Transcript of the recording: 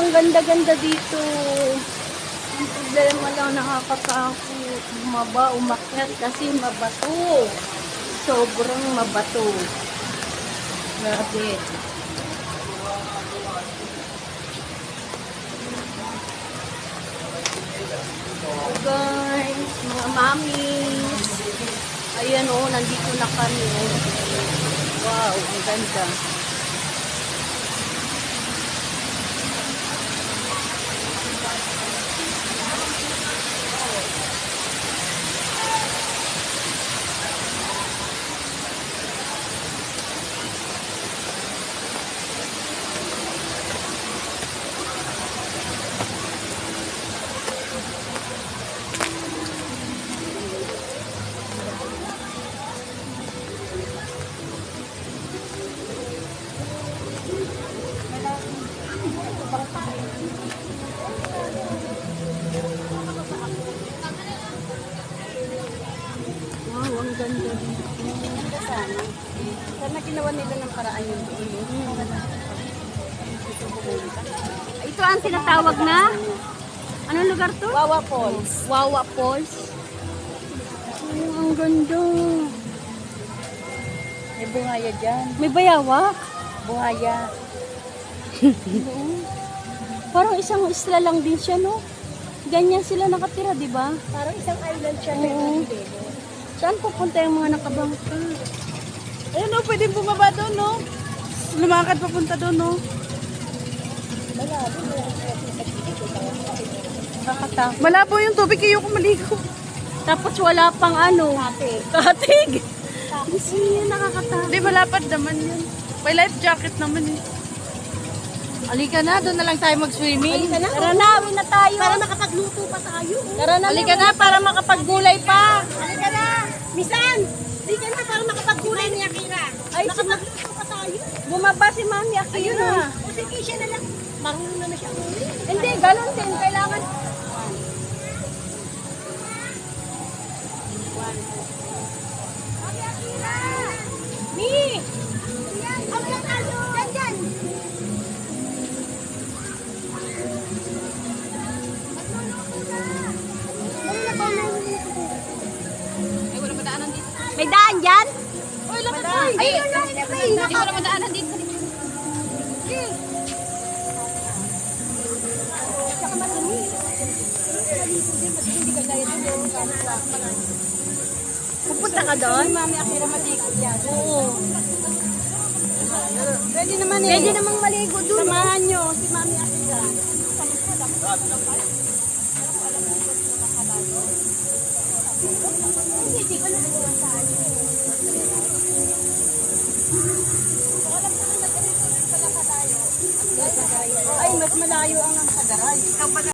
ang ganda-ganda dito. Ang problema lang, nakakatakot. Umakyat kasi mabato. Sobrang mabato. Grabe. So guys, mga mamis. Ayan o, nandito na kami. Wow, ang ganda. Wow, ang ganda. Ganda sana. Sana ginawa nila ng paraan yung doon. Ito ang tinatawag na? Anong lugar to? Wawa Falls. Wawa Falls. Oh, ang ganda. May buhaya dyan. May bayawak. Buhaya. Parang isang isla lang din siya, no? Ganyan sila nakatira, di ba? Parang isang island siya. Oo. Saan pupunta yung mga nakabangka? Ayun no, pwedeng bumaba doon no. Lumakad papunta doon no. Nakakatakot. Malabo yung tubig, kayo ko maligo. Tapos wala pang ano. Katig. Kasi yun nakakatakot. Hindi, malapad naman yun. May life jacket naman eh. Halika na, doon na lang tayo mag-swimming. Halika na. Tara na, uwi na tayo. Para makapagluto pa tayo. Tara na. Halika na, para makapaggulay pa. Halika na. Misan! Halika na, para makapaggulay ni Akira. Ay, Makapagluto pa tayo. bumaba si Mami Akira. Ayun na. O sige, siya na lang. Marunong na siya. Hindi, ganun din. Kailangan. Mami Akira! Mi! Ang lang tayo! Dyan! Ay, wala madaanan dito. May daan dyan? Uy, lapad ay! Ay, Hindi wala madaanan dito. Pupunta ka doon? Mami Akira matikot yan. Oo. Pwede naman eh. Pwede namang maligo doon. Samahan nyo si Mami Akira. Ay, mas malayo ang nang Sagaray.